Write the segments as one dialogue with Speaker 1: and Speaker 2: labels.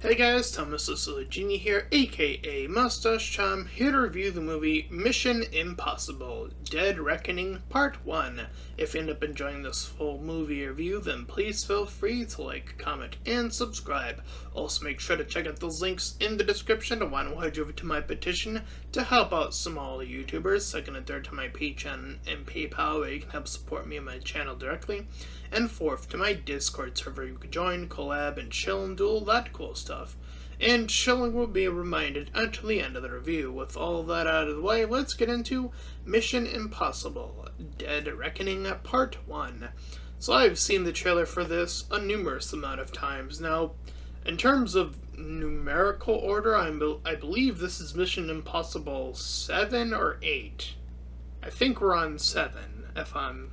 Speaker 1: Hey guys, Thomas Genie here, aka Mustached. I'm here to review the movie Mission Impossible: Dead Reckoning Part 1. If you end up enjoying this full movie review, then please feel free to like, comment, and subscribe. Also make sure to check out those links in the description to want to head over to my petition to help out smaller YouTubers, second and third to my Patreon and PayPal where you can help support me and my channel directly, and fourth to my Discord server you can join, collab, and chill and do all that cool stuff. And chilling will be reminded until the end of the review. With all that out of the way, let's get into Mission Impossible: Dead Reckoning Part 1. So I've seen the trailer for this a numerous amount of times. Now, in terms of numerical order, I believe this is Mission Impossible 7 or 8. I think we're on 7, if I'm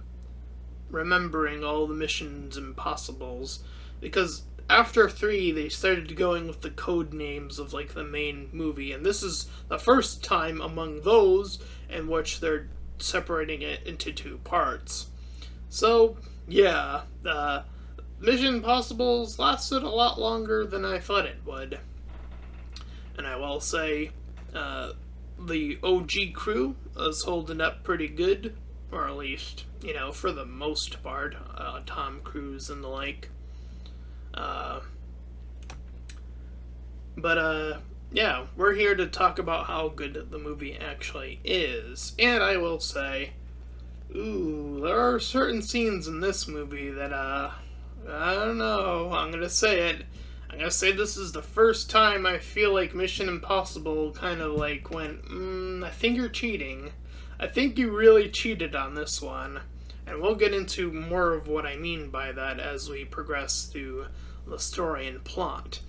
Speaker 1: remembering all the Missions Impossibles, because after 3 they started going with the code names of like the main movie, and this is the first time among those in which they're separating it into 2 parts. So yeah, Mission Impossibles lasted a lot longer than I thought it would, and I will say the OG crew is holding up pretty good, or at least, you know, for the most part, Tom Cruise and the like. Yeah, we're here to talk about how good the movie actually is. And I will say, there are certain scenes in this movie that, I don't know, I'm gonna say it. I'm gonna say this is the first time I feel like Mission Impossible kind of like went, I think you're cheating. I think you really cheated on this one. And we'll get into more of what I mean by that as we progress through the story and plot.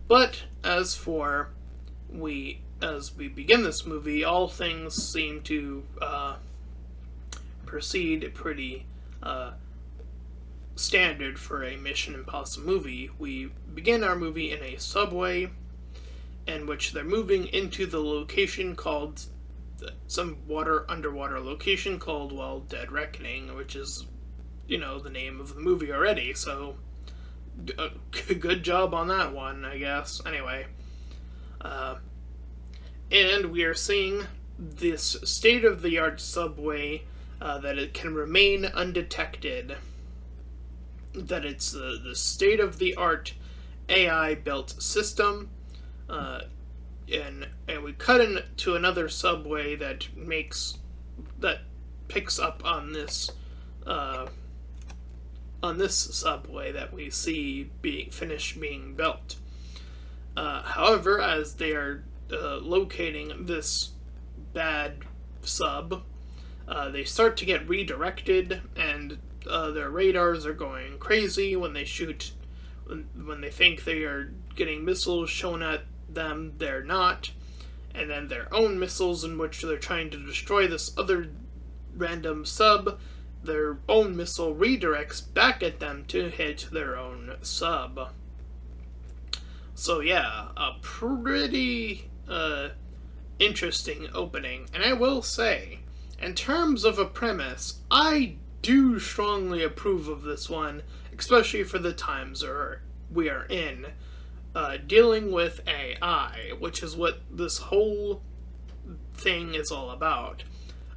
Speaker 1: But as we begin this movie, all things seem to proceed pretty standard for a Mission Impossible movie. We begin our movie in a subway in which they're moving into the location called some underwater location called, well, Dead Reckoning, which is, you know, the name of the movie already, so good job on that one, I guess. Anyway, and we are seeing this state-of-the-art subway that it can remain undetected, that it's the state-of-the-art AI-built system, and we cut into another subway that picks up on this subway that we see being built. However, as they are locating this bad sub, they start to get redirected, and their radars are going crazy when they shoot. When they think they are getting missiles shown at them, they're not, and then their own missiles in which they're trying to destroy this other random sub, their own missile redirects back at them to hit their own sub. So yeah, a pretty interesting opening. And I will say, in terms of a premise, I do strongly approve of this one, especially for the times we are in, dealing with AI, which is what this whole thing is all about.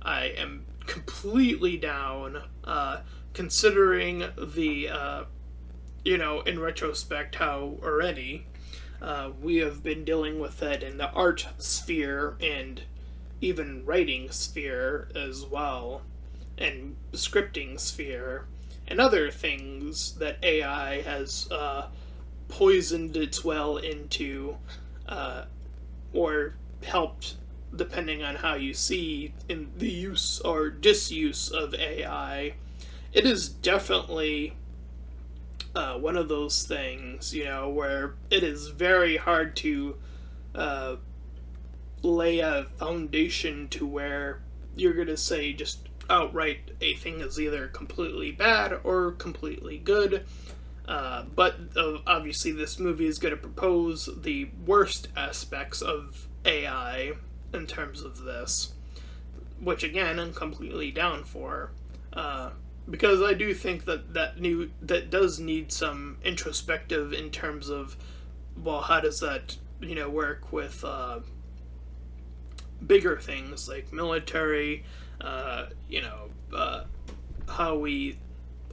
Speaker 1: I am completely down, considering the, in retrospect, how already we have been dealing with it in the art sphere and even writing sphere as well, and scripting sphere, and other things that AI has poisoned its well into, or helped, depending on how you see in the use or disuse of AI. It is definitely one of those things, where it is very hard to lay a foundation to where you're going to say just outright a thing is either completely bad or completely good. But obviously this movie is going to propose the worst aspects of AI in terms of this, which again I'm completely down for, because I do think that does need some introspective in terms of well, how does that, work with bigger things like military, uh, you know, uh, how we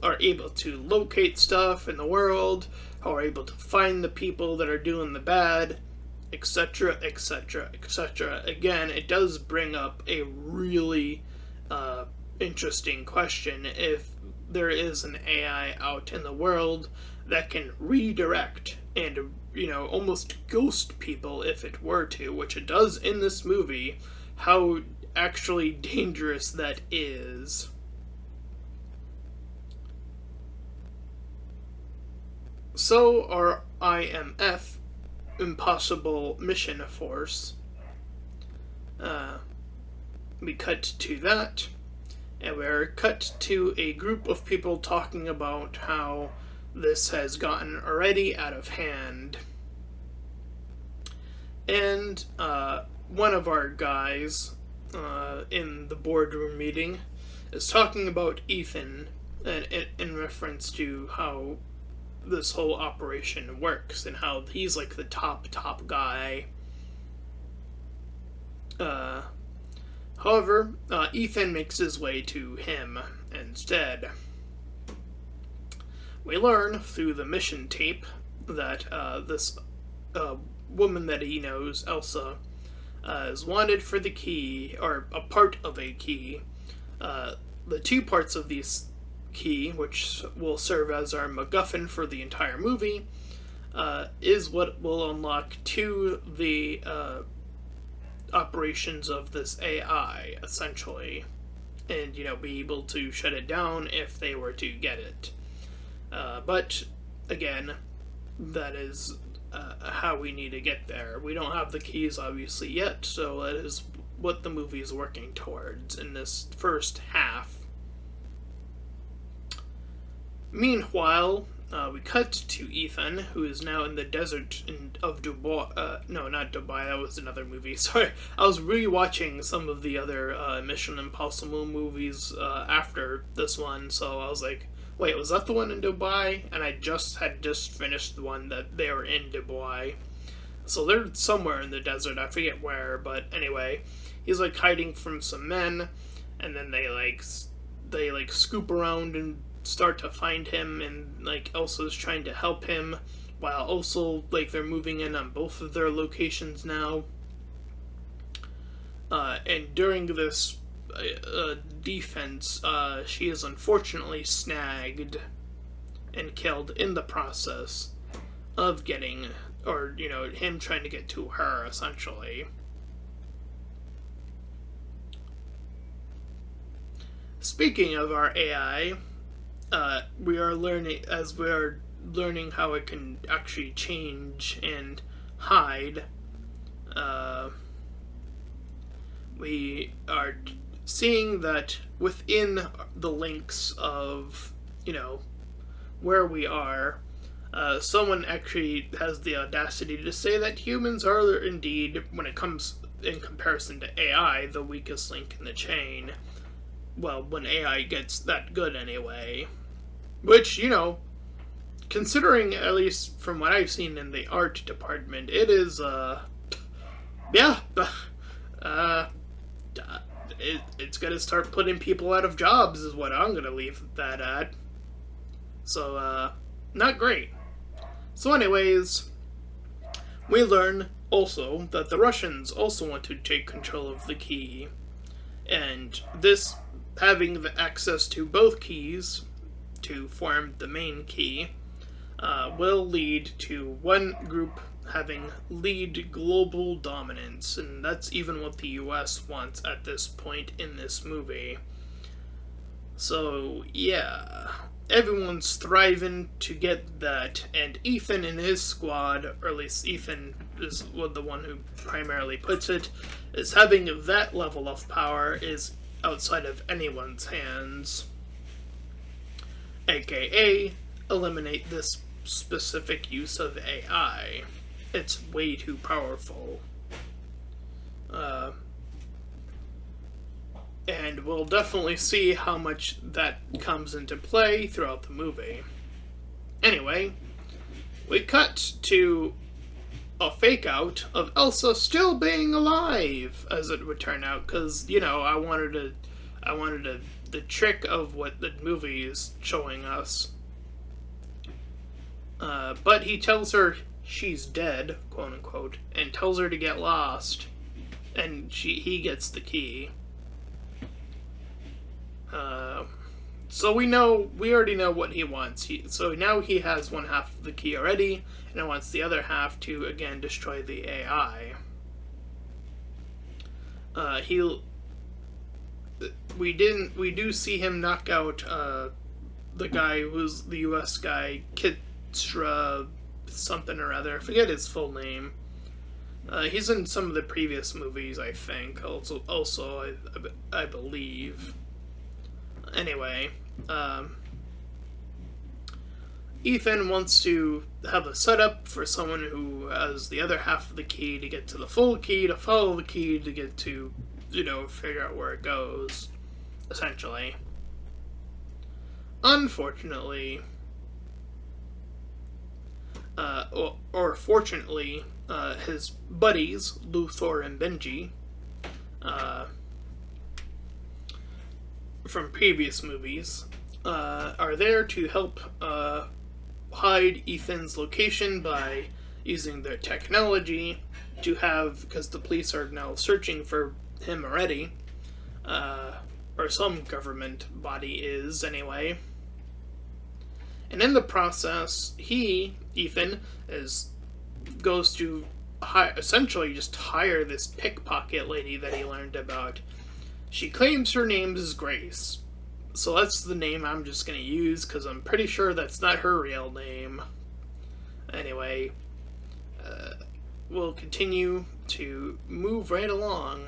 Speaker 1: are able to locate stuff in the world, how we're able to find the people that are doing the bad, etc., etc., etc. Again, it does bring up a really interesting question. If there is an AI out in the world that can redirect and, almost ghost people if it were to, which it does in this movie, how actually dangerous that is. So, our IMF, Impossible Mission Force, we cut to that, and we're cut to a group of people talking about how this has gotten already out of hand. And one of our guys in the boardroom meeting is talking about Ethan in reference to how this whole operation works and how he's like the top guy. However, Ethan makes his way to him instead. We learn through the mission tape that this woman that he knows, Elsa, is wanted for the key, or a part of a key. The two parts of this key, which will serve as our MacGuffin for the entire movie, is what will unlock to the operations of this AI, essentially, and be able to shut it down if they were to get it. But again, that is how we need to get there. We don't have the keys obviously yet, so that is what the movie is working towards in this first half. Meanwhile, we cut to Ethan, who is now in the desert of Dubai. No, not Dubai, that was another movie. Sorry, I was rewatching some of the other Mission Impossible movies after this one, so I was like, wait, was that the one in Dubai? And I had just finished the one that they were in Dubai. So they're somewhere in the desert, I forget where, but anyway, he's like hiding from some men, and then they scoop around and start to find him, and like Elsa's trying to help him, while also like they're moving in on both of their locations now. And during this defense, she is unfortunately snagged and killed in the process of getting, or him trying to get to her, essentially. Speaking of our AI, we are learning how it can actually change and hide. We are seeing that within the links of, where we are, someone actually has the audacity to say that humans are indeed, when it comes in comparison to AI, the weakest link in the chain. Well, when AI gets that good anyway. Which, considering, at least from what I've seen in the art department, it is, it's gonna start putting people out of jobs, is what I'm gonna leave that at. So, not great. So anyways, we learn also that the Russians also want to take control of the key. And this, having the access to both keys to form the main key, will lead to one group having lead global dominance, and that's even what the US wants at this point in this movie. So yeah, everyone's thriving to get that, and Ethan and his squad, or at least Ethan is the one who primarily puts it, is having that level of power is outside of anyone's hands. AKA, eliminate this specific use of AI. It's way too powerful. And we'll definitely see how much that comes into play throughout the movie. Anyway, we cut to a fake out of Elsa still being alive, as it would turn out, because I wanted the trick of what the movie is showing us. But he tells her she's dead, quote unquote, and tells her to get lost, and he gets the key. So we already know what he wants. So now he has one half of the key already, and he wants the other half to again destroy the AI. We do see him knock out the guy who's the U.S. guy, Kitra something or other. I forget his full name. He's in some of the previous movies, I think. Also, I believe. Anyway, Ethan wants to have a setup for someone who has the other half of the key to get to the full key, to follow the key, to get to, figure out where it goes, essentially. Unfortunately, or fortunately, his buddies, Luthor and Benji, from previous movies, are there to help hide Ethan's location by using their technology to because the police are now searching for him already, or some government body is anyway. And in the process, Ethan, goes to essentially just hire this pickpocket lady that he learned about. She claims her name is Grace, so that's the name I'm just going to use because I'm pretty sure that's not her real name. Anyway, we'll continue to move right along.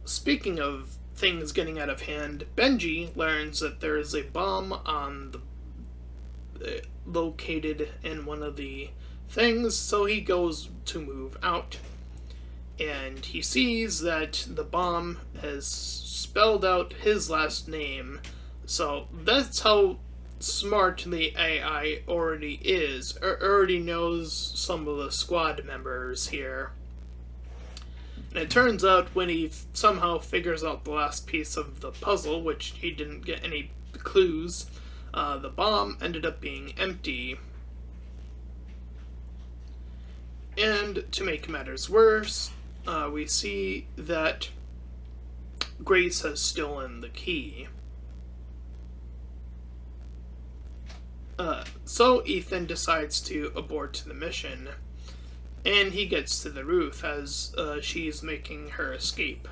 Speaker 1: Speaking of things getting out of hand, Benji learns that there is a bomb located in one of the things, so he goes to move out. And he sees that the bomb has spelled out his last name. So that's how smart the AI already is. Already knows some of the squad members here. And it turns out when he somehow figures out the last piece of the puzzle, which he didn't get any clues, the bomb ended up being empty. And to make matters worse, we see that Grace has stolen the key. So Ethan decides to abort the mission, and he gets to the roof as she's making her escape.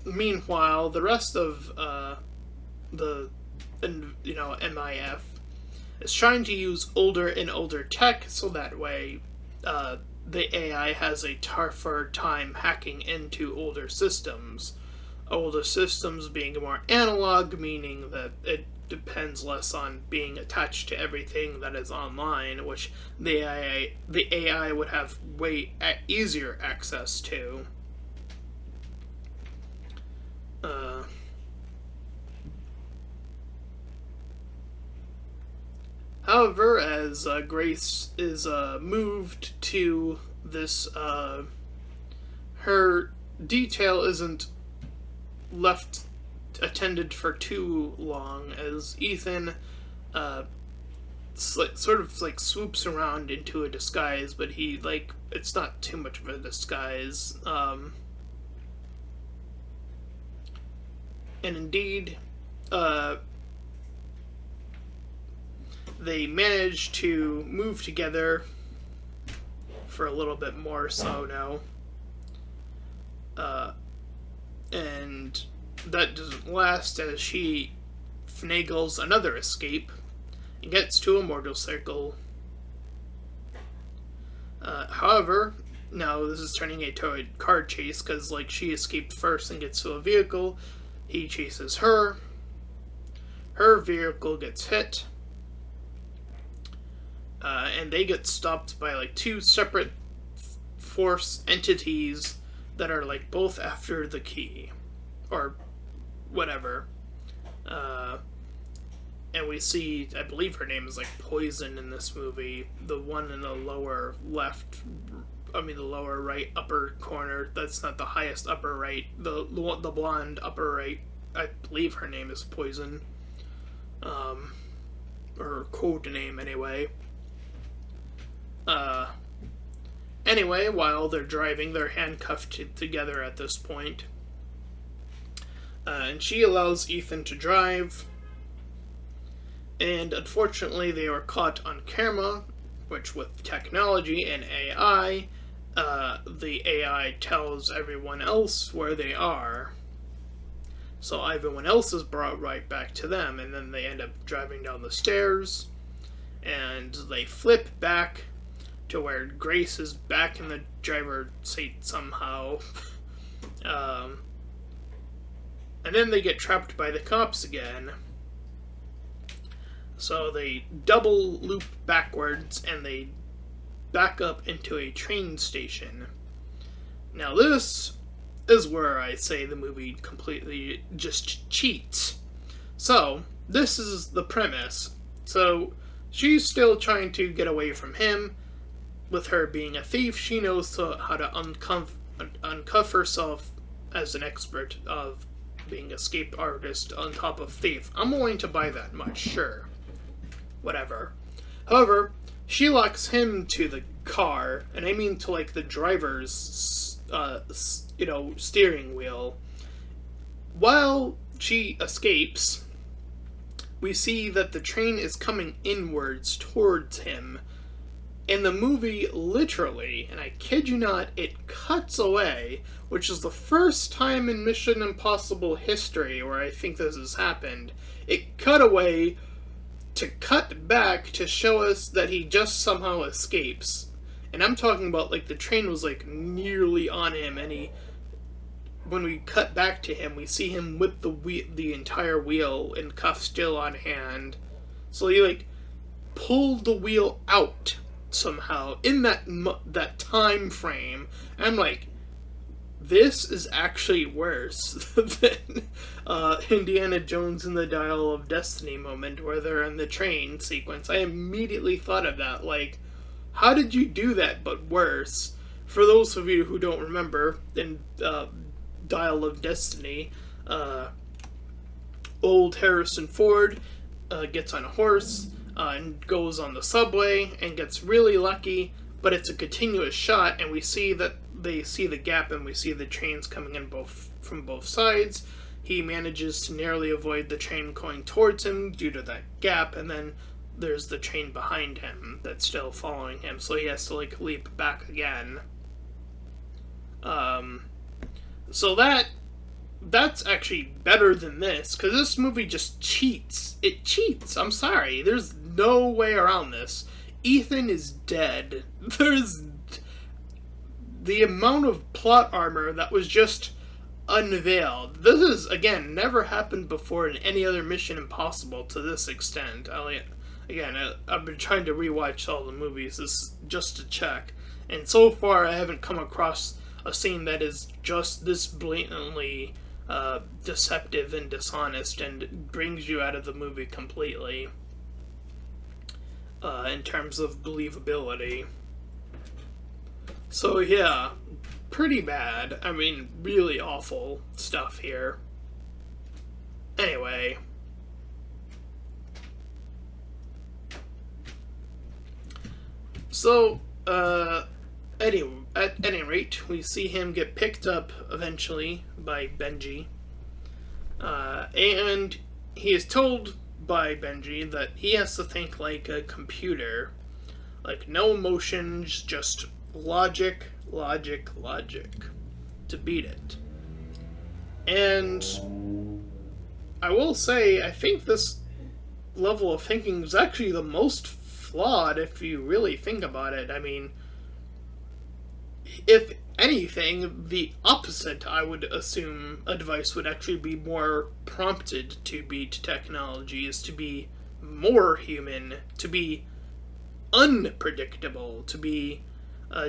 Speaker 1: Meanwhile, the rest of the MIF is trying to use older and older tech so that way the AI has a tougher time hacking into older systems. Older systems being more analog, meaning that it depends less on being attached to everything that is online, which the AI would have way easier access to. However, as Grace is moved to this, her detail isn't left attended for too long, as Ethan sort of swoops around into a disguise, but it's not too much of a disguise. And indeed, they manage to move together for a little bit more so now. And that doesn't last as she finagles another escape and gets to a motorcycle. However, now this is turning into a car chase because she escaped first and gets to a vehicle. He chases her. Her vehicle gets hit. And they get stopped by two separate force entities that are both after the key or whatever. and we see, I believe her name is like Poison in this movie, the one in the lower left, I mean the lower right upper corner. That's not the highest upper right. The blonde upper right. I believe her name is Poison. Or her code name anyway. Anyway, while they're driving, they're handcuffed together at this point. And she allows Ethan to drive. And unfortunately, they are caught on camera, which with technology and AI, the AI tells everyone else where they are. So everyone else is brought right back to them, and then they end up driving down the stairs, and they flip back to where Grace is back in the driver's seat somehow. And then they get trapped by the cops again. So they double loop backwards, and they back up into a train station. Now this is where I say the movie completely just cheats. So, this is the premise. So, she's still trying to get away from him. With her being a thief, she knows how to uncuff herself as an expert of being a escape artist on top of thief. I'm willing to buy that much, sure. Whatever. However, she locks him to the car, and I mean to like the driver's steering wheel. While she escapes, we see that the train is coming inwards towards him. In the movie, literally, and I kid you not, it cuts away, which is the first time in Mission Impossible history where I think this has happened. It cut away to cut back to show us that he just somehow escapes. And I'm talking about, like, the train was, like, nearly on him, and when we cut back to him, we see him with the entire wheel and cuff still on hand. So he, like, pulled the wheel out somehow in that time frame. And I'm like, this is actually worse than Indiana Jones and the Dial of Destiny moment where they're in the train sequence. I immediately thought of that, like, how did you do that, but worse? For those of you who don't remember, in Dial of Destiny, old Harrison Ford gets on a horse and goes on the subway and gets really lucky, but it's a continuous shot, and we see that they see the gap, and we see the trains coming in from both sides. He manages to narrowly avoid the train going towards him due to that gap, and then there's the train behind him that's still following him, so he has to, like, leap back again. So that's actually better than this, because this movie just cheats. It cheats. I'm sorry. There's no way around this. Ethan is dead. There's the amount of plot armor that was just unveiled. This is, again, never happened before in any other Mission Impossible to this extent. Again, I've been trying to rewatch all the movies just to check, and so far I haven't come across a scene that is just this blatantly deceptive and dishonest and brings you out of the movie completely in terms of believability. So yeah, pretty bad. I mean, really awful stuff here. Anyway. So, at any rate, we see him get picked up eventually by Benji. And he is told by Benji that he has to think like a computer. Like, no emotions, just logic, logic, logic to beat it. And I will say, I think this level of thinking is actually the most flawed if you really think about it. I mean, if anything, the opposite, I would assume, advice would actually be more prompted to beat technology, is to be more human, to be unpredictable, to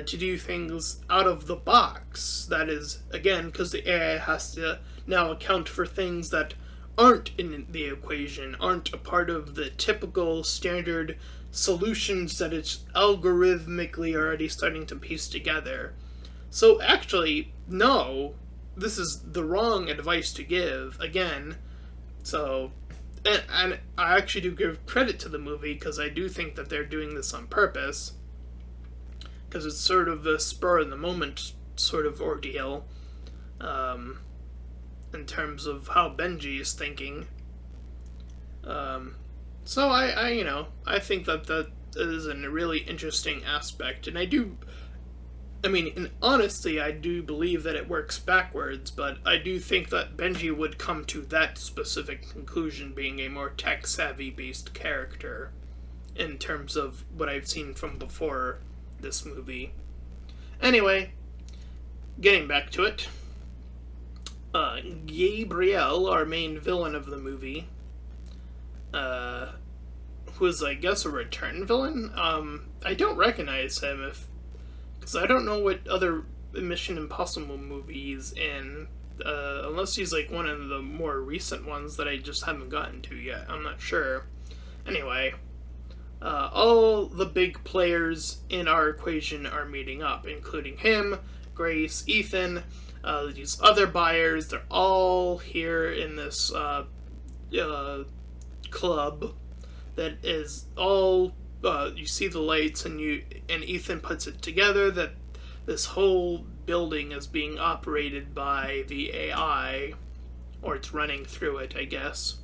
Speaker 1: do things out of the box. That is, again, because the AI has to now account for things that aren't in the equation, aren't a part of the typical standard solutions that it's algorithmically already starting to piece together. So actually, no, this is the wrong advice to give, again. So, and I actually do give credit to the movie, because I do think that they're doing this on purpose, because it's sort of the spur of the moment sort of ordeal, in terms of how Benji is thinking. So I think that is a really interesting aspect, and honestly, I do believe that it works backwards, but I do think that Benji would come to that specific conclusion being a more tech-savvy based character, in terms of what I've seen from before this movie. Anyway, getting back to it, Gabriel, our main villain of the movie, who is, I guess, a return villain. I don't recognize him, because I don't know what other Mission Impossible movie he's in, unless he's like one of the more recent ones that I just haven't gotten to yet. I'm not sure. Anyway, all the big players in our equation are meeting up, including him, Grace, Ethan, these other buyers. They're all here in this club that is all, you see the lights, and Ethan puts it together that this whole building is being operated by the AI, or it's running through it, I guess.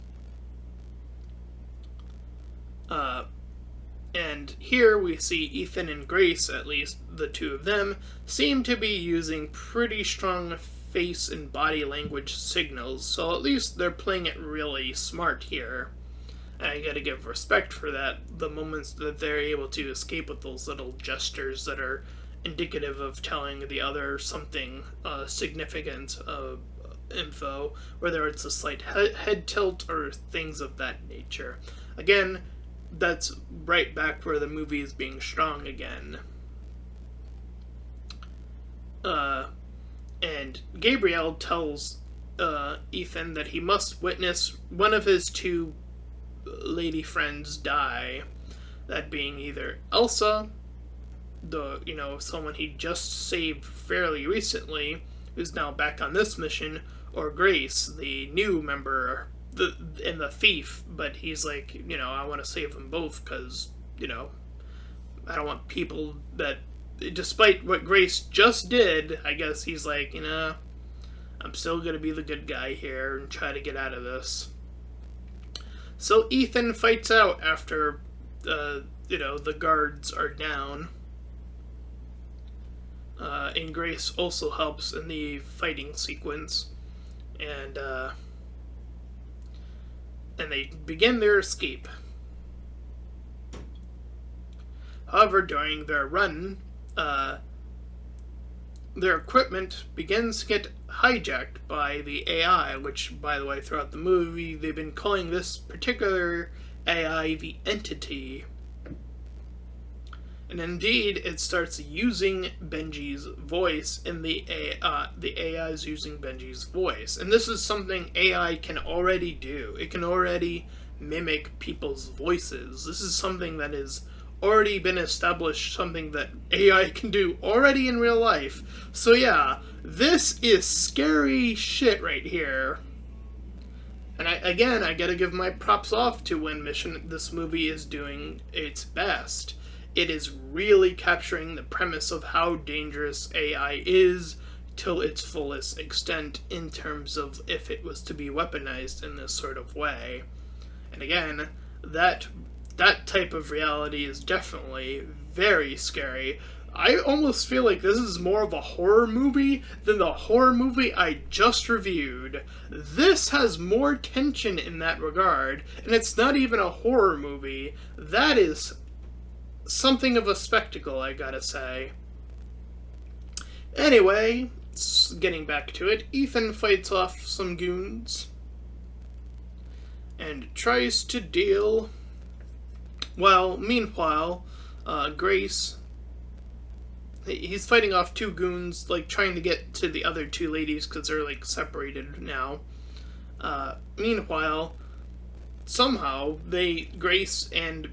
Speaker 1: And here we see Ethan and Grace, at least the two of them, seem to be using pretty strong face and body language signals, so at least they're playing it really smart here. And I gotta give respect for that, the moments that they're able to escape with those little gestures that are indicative of telling the other something significant info, whether it's a slight head tilt or things of that nature. Again, that's right back where the movie is being strong again. And Gabriel tells Ethan that he must witness one of his two lady friends die. That being either Elsa, someone he just saved fairly recently, who's now back on this mission, or Grace, the new member, and the thief, but he's like, I want to save them both, because, I don't want people that, despite what Grace just did, I guess he's like, I'm still going to be the good guy here and try to get out of this. So Ethan fights out after, the guards are down. And Grace also helps in the fighting sequence. And they begin their escape. However, during their run, their equipment begins to get hijacked by the AI, which, by the way, throughout the movie, they've been calling this particular AI the Entity. And indeed, it starts using Benji's voice, and the AI is using Benji's voice. And this is something AI can already do. It can already mimic people's voices. This is something that has already been established, something that AI can do already in real life. So yeah, this is scary shit right here. And I gotta give my props off to when this movie is doing its best. It is really capturing the premise of how dangerous AI is till its fullest extent in terms of if it was to be weaponized in this sort of way. And again, that type of reality is definitely very scary. I almost feel like this is more of a horror movie than the horror movie I just reviewed. This has more tension in that regard, and it's not even a horror movie. That is something of a spectacle, I gotta say. Anyway, getting back to it, Ethan fights off some goons and tries to deal. Well, meanwhile, Grace, he's fighting off two goons, like trying to get to the other two ladies because they're like separated now. Meanwhile, somehow Grace and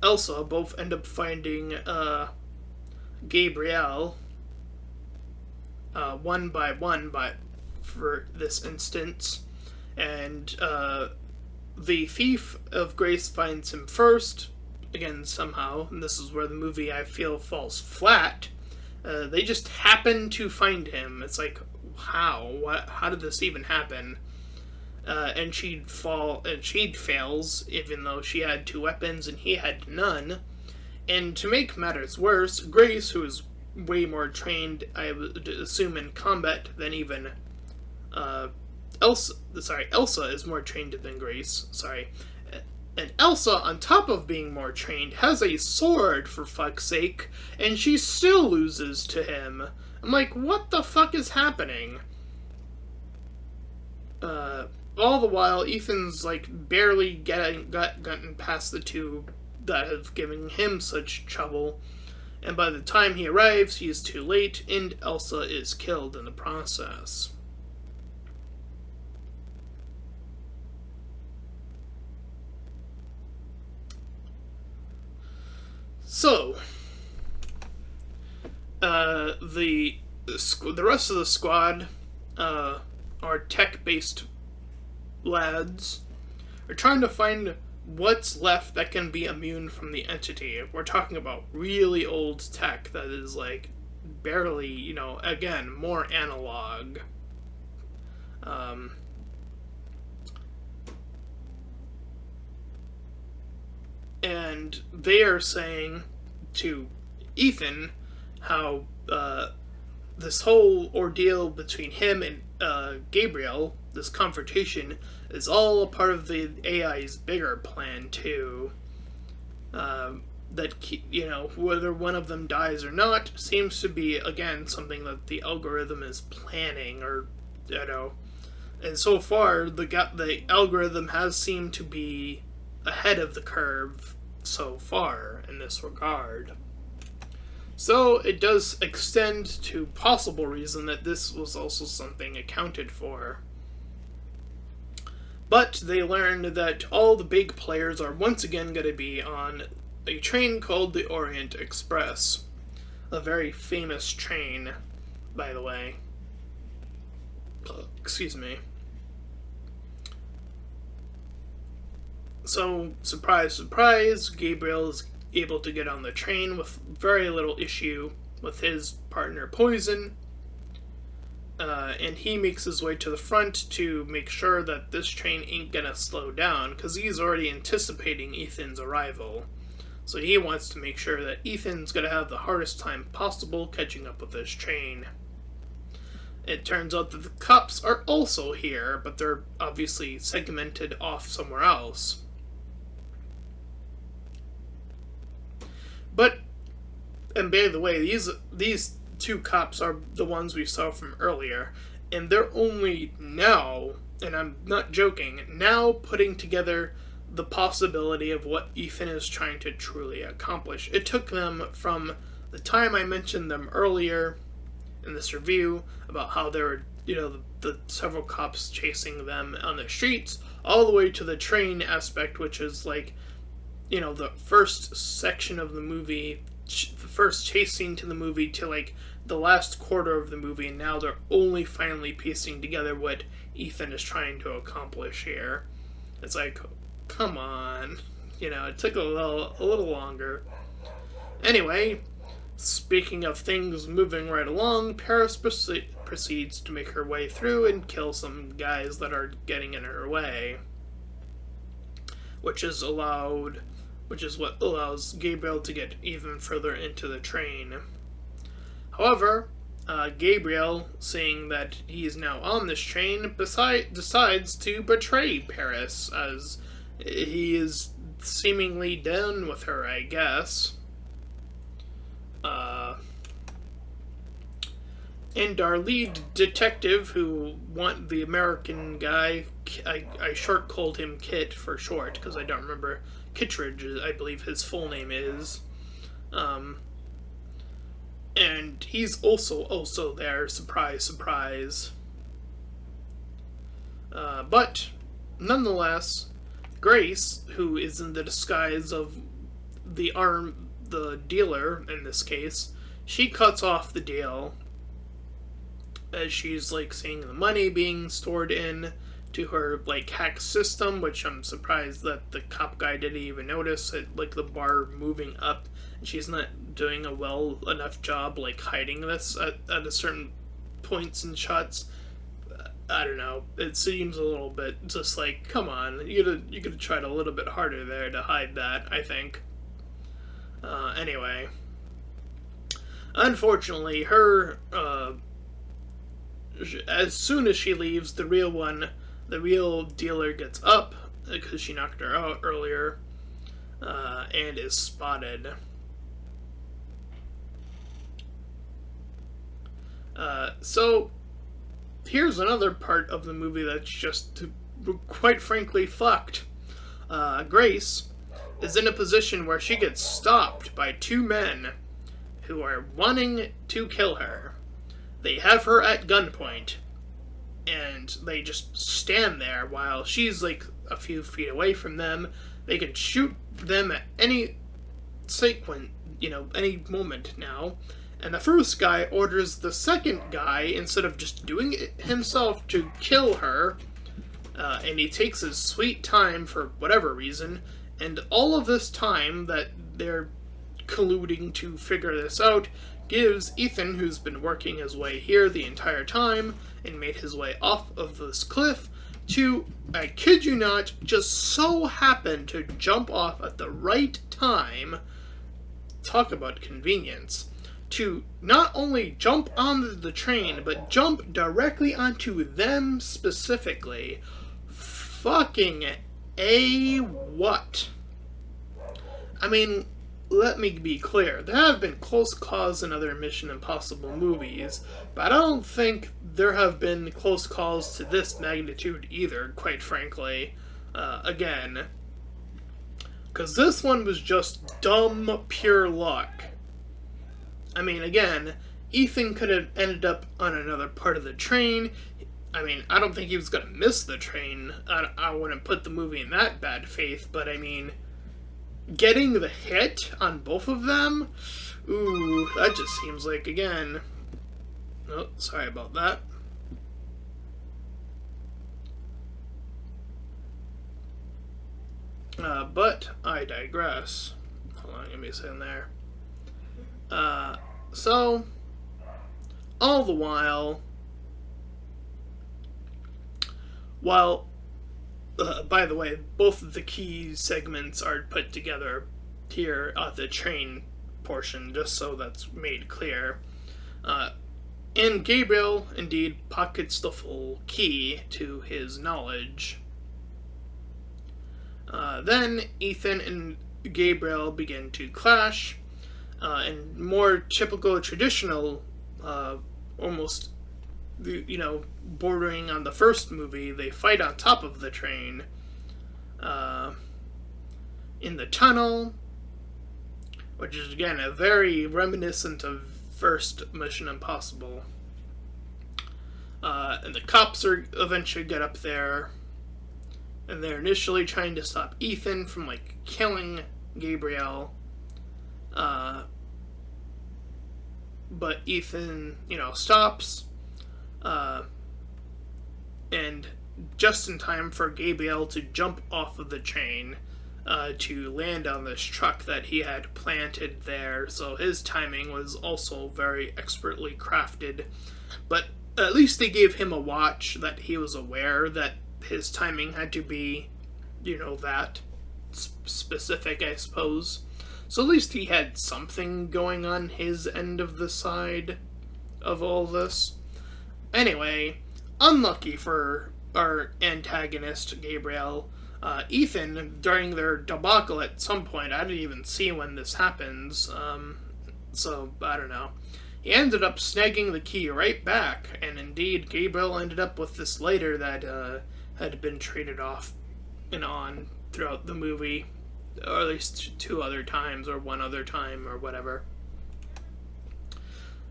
Speaker 1: Elsa both end up finding Gabrielle, one by one, but for this instance, and the thief of Grace finds him first, again somehow, and this is where the movie I feel falls flat. They just happen to find him. It's like, how did this even happen? And she fails, even though she had 2 weapons and he had none. And to make matters worse, Grace, who is way more trained, I would assume, in combat than even Elsa is more trained than Grace. And Elsa, on top of being more trained, has a sword, for fuck's sake, and she still loses to him. I'm like, what the fuck is happening? All the while, Ethan's, like, barely gotten past the 2 that have given him such trouble, and by the time he arrives, he is too late, and Elsa is killed in the process. So, the rest of the squad, are tech-based lads, are trying to find what's left that can be immune from the entity. We're talking about really old tech that is, like, barely, again, more analog. And they are saying to Ethan how this whole ordeal between him and Gabriel, this confrontation, is all a part of the AI's bigger plan too. That, whether one of them dies or not seems to be, again, something that the algorithm is planning, or, and so far the algorithm has seemed to be ahead of the curve so far in this regard. So it does extend to possible reason that this was also something accounted for. But they learned that all the big players are once again going to be on a train called the Orient Express. A very famous train, by the way. Excuse me. So, surprise, surprise, Gabriel is able to get on the train with very little issue with his partner Poison. And he makes his way to the front to make sure that this train ain't gonna slow down, because he's already anticipating Ethan's arrival. So he wants to make sure that Ethan's gonna have the hardest time possible catching up with this train. It turns out that the cops are also here, but they're obviously segmented off somewhere else. But, and by the way, these 2 cops are the ones we saw from earlier, and they're only now, and I'm not joking, now putting together the possibility of what Ethan is trying to truly accomplish. It took them from the time I mentioned them earlier in this review about how there were, the several cops chasing them on the streets, all the way to the train aspect, which is like, the first section of the movie, the first chase scene to the movie, to like the last quarter of the movie, and now they're only finally piecing together what Ethan is trying to accomplish here. It's like, come on, it took a little longer. Anyway, speaking of things moving right along, Paris proceeds to make her way through and kill some guys that are getting in her way, which is what allows Gabriel to get even further into the train. However, Gabriel, seeing that he is now on this train, decides to betray Paris, as he is seemingly done with her, I guess. And our lead detective, who the American guy, I short called him Kit for short, because I don't remember, Kittredge, I believe his full name is. And he's also there, surprise, surprise. But nonetheless, Grace, who is in the disguise of the dealer in this case, she cuts off the deal as she's like seeing the money being stored in to her like hack system, which I'm surprised that the cop guy didn't even notice it, like the bar moving up, and she's not doing a well enough job like hiding this at a certain points and shots. I don't know. It seems a little bit just like, come on, you could have tried a little bit harder there to hide that, I think. Anyway, unfortunately, her as soon as she leaves, the real dealer gets up because she knocked her out earlier, and is spotted. So here's another part of the movie that's just, quite frankly, fucked. Grace is in a position where she gets stopped by two men who are wanting to kill her. They have her at gunpoint, and they just stand there while she's like a few feet away from them. They can shoot them at any sequence, any moment now. And the first guy orders the second guy, instead of just doing it himself, to kill her. And he takes his sweet time for whatever reason. And all of this time that they're colluding to figure this out gives Ethan, who's been working his way here the entire time and made his way off of this cliff, to, I kid you not, just so happen to jump off at the right time. Talk about convenience. To not only jump onto the train, but jump directly onto them specifically. Fucking A what? I mean, let me be clear. There have been close calls in other Mission Impossible movies, but I don't think there have been close calls to this magnitude either, quite frankly. Again, because this one was just dumb, pure luck. I mean, again, Ethan could have ended up on another part of the train. I mean, I don't think he was going to miss the train. I wouldn't put the movie in that bad faith, but I mean, getting the hit on both of them? Ooh, that just seems like, again... Oh, sorry about that. But I digress. Hold on, give me a second there. So, all the while, by the way, both of the key segments are put together here at the train portion, just so that's made clear. And Gabriel, indeed, pockets the full key to his knowledge. Then Ethan and Gabriel begin to clash. And more typical, traditional, almost, bordering on the first movie, they fight on top of the train, in the tunnel, which is, again, a very reminiscent of first Mission Impossible. And the cops eventually get up there, and they're initially trying to stop Ethan from, killing Gabriel. But Ethan, stops, and just in time for Gabriel to jump off of the train, to land on this truck that he had planted there, so his timing was also very expertly crafted. But at least they gave him a watch that he was aware that his timing had to be, that specific, I suppose. So at least he had something going on his end of the side of all this. Anyway, unlucky for our antagonist, Gabriel, Ethan, during their debacle at some point, I didn't even see when this happens, so I don't know. He ended up snagging the key right back, and indeed, Gabriel ended up with this later that had been traded off and on throughout the movie. Or at least two other times, or one other time, or whatever.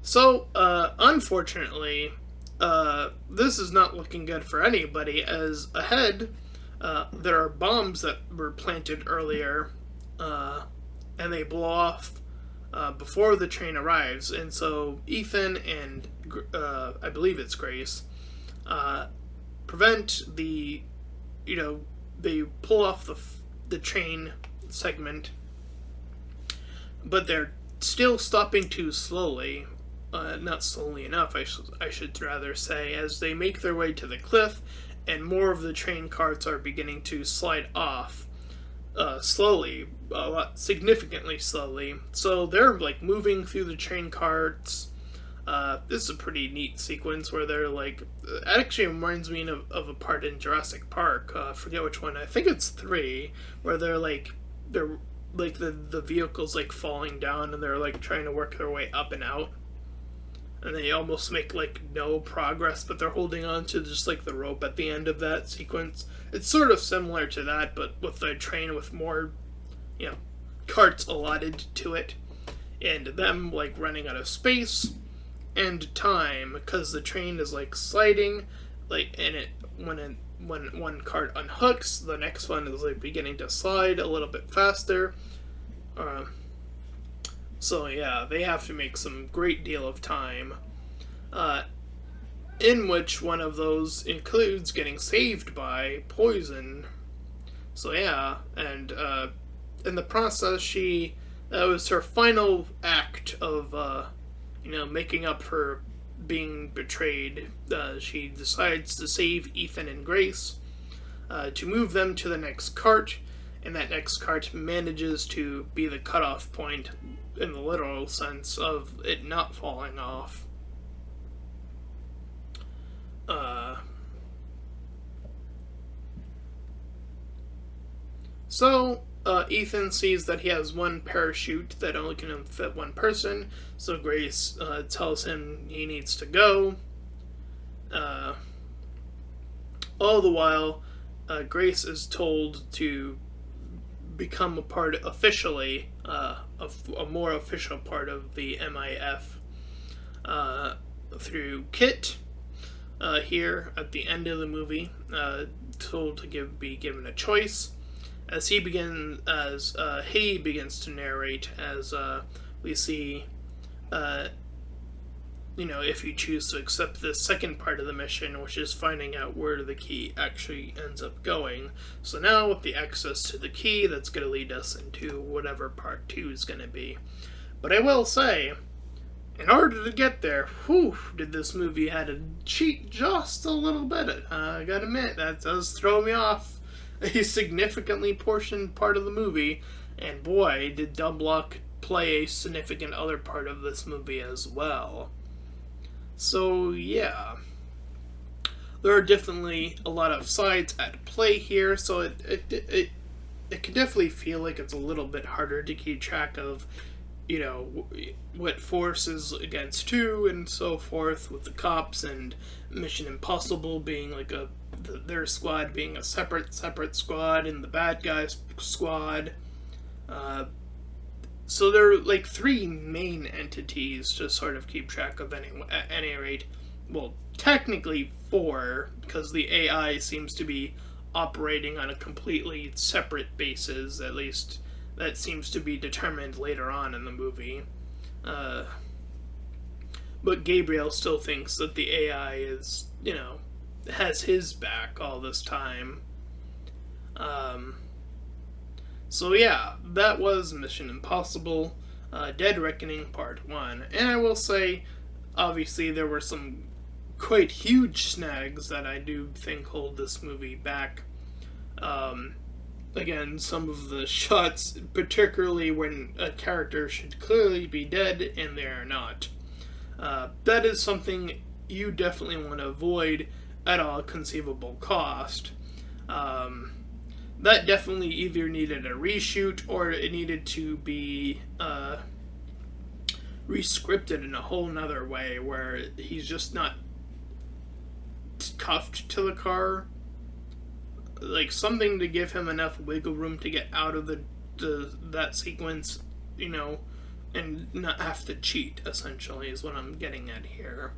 Speaker 1: So, unfortunately, this is not looking good for anybody, as ahead there are bombs that were planted earlier, and they blow off before the train arrives. And so Ethan and I believe it's Grace prevent the, they pull off the train segment, but they're still stopping too slowly. Not slowly enough, I should rather say, as they make their way to the cliff, and more of the train carts are beginning to slide off slowly, significantly slowly. So they're like moving through the train carts. This is a pretty neat sequence where they're like, it actually reminds me of a part in Jurassic Park. I forget which one. I think it's 3, where they're like the vehicle's like falling down and they're like trying to work their way up and out. And they almost make like no progress, but they're holding on to just like the rope at the end of that sequence. It's sort of similar to that, but with the train with more, carts allotted to it, and them like running out of space and time, because the train is like sliding, like, and when one cart unhooks, the next one is like beginning to slide a little bit faster. So yeah, they have to make some great deal of time, in which one of those includes getting saved by poison. So yeah, and in the process, that was her final act of, making up for being betrayed. She decides to save Ethan and Grace, to move them to the next cart, and that next cart manages to be the cutoff point in the literal sense of it not falling off. So Ethan sees that he has one parachute that only can fit one person, so Grace tells him he needs to go. All the while, Grace is told to become a part officially, a more official part of the MIF, through Kit, here at the end of the movie, told to be given a choice, as he begins to narrate, as we see, if you choose to accept the second part of the mission, which is finding out where the key actually ends up going. So now with the access to the key, that's going to lead us into whatever part 2 is going to be. But I will say, in order to get there, did this movie had to cheat just a little bit. I gotta admit, that does throw me off a significantly portioned part of the movie, and boy, did dumb luck play a significant other part of this movie as well. So yeah, there are definitely a lot of sides at play here, so it can definitely feel like it's a little bit harder to keep track of, what forces against who and so forth, with the cops and Mission Impossible being like their squad being a separate squad, and the bad guys squad. So there are like 3 main entities to sort of keep track of at any rate. Well, technically 4, because the AI seems to be operating on a completely separate basis, at least that seems to be determined later on in the movie. But Gabriel still thinks that the AI is, has his back all this time. So yeah, that was Mission Impossible, Dead Reckoning Part 1. And I will say, obviously there were some quite huge snags that I do think hold this movie back. Again, some of the shots, particularly when a character should clearly be dead and they are not. That is something you definitely want to avoid at all conceivable cost. That definitely either needed a reshoot or it needed to be rescripted in a whole nother way, where he's just not cuffed to the car. Like, something to give him enough wiggle room to get out of that sequence, and not have to cheat, essentially, is what I'm getting at here.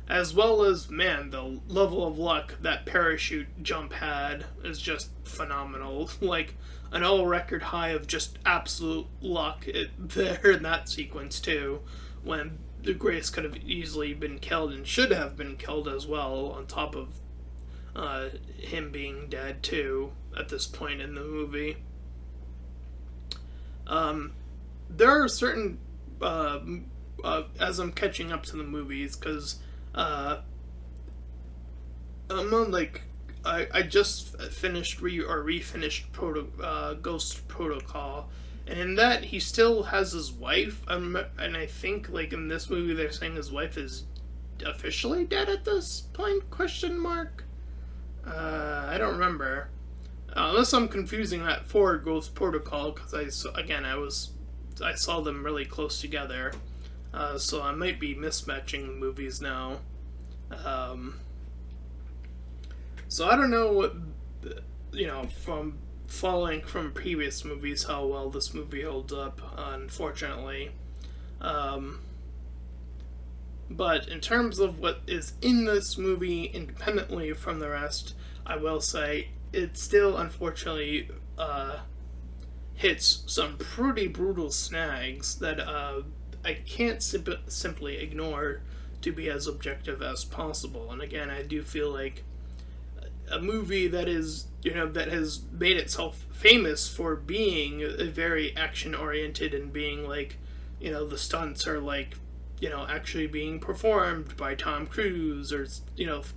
Speaker 1: As well as, man, the level of luck that parachute jump had is just phenomenal. Like, an all record high of just absolute luck there in that sequence, too, when the Grace could have easily been killed and should have been killed as well, on top of him being dead, too, at this point in the movie. There are certain, as I'm catching up to the movies, because I'm on, like, I just finished refinished Ghost Protocol, and in that he still has his wife. And I think, like, in this movie they're saying his wife is officially dead at this point? Question mark. I don't remember. Unless I'm confusing that for Ghost Protocol, because I saw them really close together, so I might be mismatching the movies now. So I don't know what, from following from previous movies, how well this movie holds up, unfortunately. But in terms of what is in this movie independently from the rest, I will say it still, unfortunately, hits some pretty brutal snags that I can't simply ignore to be as objective as possible. And again, I do feel like a movie that is, that has made itself famous for being very action oriented and being like, the stunts are like, actually being performed by Tom Cruise or,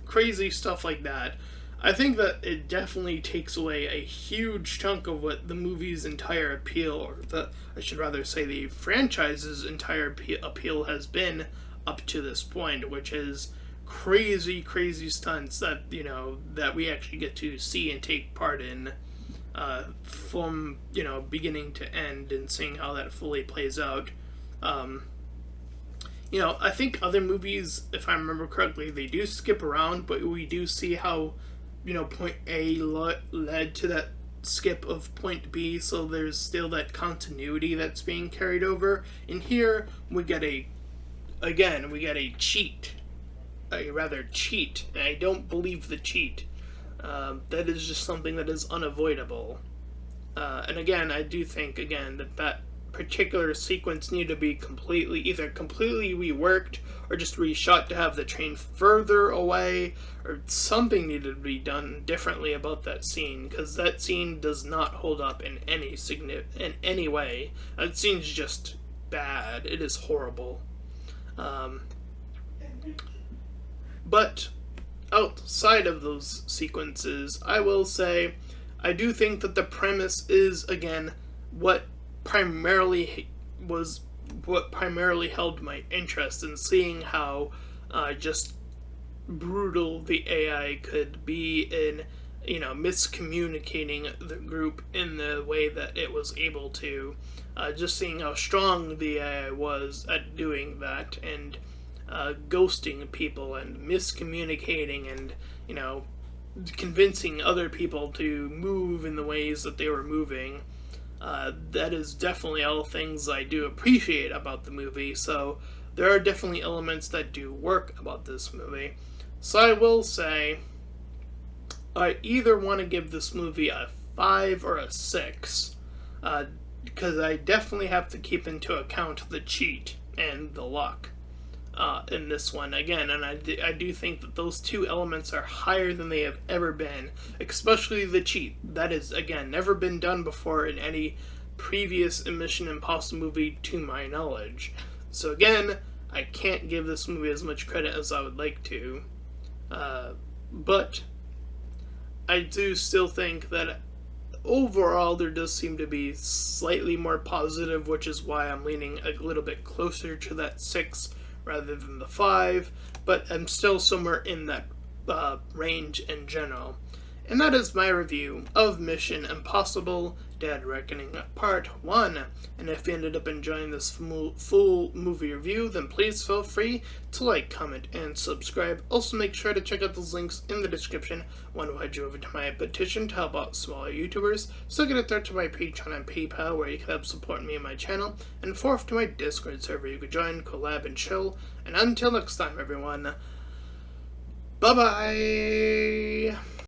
Speaker 1: crazy stuff like that. I think that it definitely takes away a huge chunk of what the movie's entire appeal, or I should rather say the franchise's entire appeal has been up to this point, which is crazy, crazy stunts that, that we actually get to see and take part in from, beginning to end, and seeing how that fully plays out. I think other movies, if I remember correctly, they do skip around, but we do see how, point A led to that skip of point B, so there's still that continuity that's being carried over. And here, we get a cheat. And I don't believe the cheat. That is just something that is unavoidable. And again, I do think, that particular sequence needed to be either completely reworked or just reshot to have the train further away, or something needed to be done differently about that scene, because that scene does not hold up in any way. That scene's just bad. It is horrible. But outside of those sequences, I will say I do think that the premise is, again, what primarily held my interest in seeing how just brutal the AI could be in, miscommunicating the group in the way that it was able to. Just seeing how strong the AI was at doing that, and ghosting people and miscommunicating and, convincing other people to move in the ways that they were moving. That is definitely all things I do appreciate about the movie, so there are definitely elements that do work about this movie. So I will say, I either want to give this movie a 5 or a 6, because I definitely have to keep into account the cheat and the luck in this one again, and I do think that those two elements are higher than they have ever been, especially the cheat. That is, again, never been done before in any previous Mission Impossible movie to my knowledge. So again, I can't give this movie as much credit as I would like to, but I do still think that overall there does seem to be slightly more positive, which is why I'm leaning a little bit closer to that 6 rather than the 5, but I'm still somewhere in that range in general. And that is my review of Mission Impossible Dead Reckoning Part 1. And if you ended up enjoying this full movie review, then please feel free to like, comment, and subscribe. Also make sure to check out those links in the description. One will head you over to my petition to help out smaller YouTubers. Second and third to my Patreon and PayPal, where you can help support me and my channel. And fourth to my Discord server you could join, collab, and chill. And until next time, everyone, Bye bye.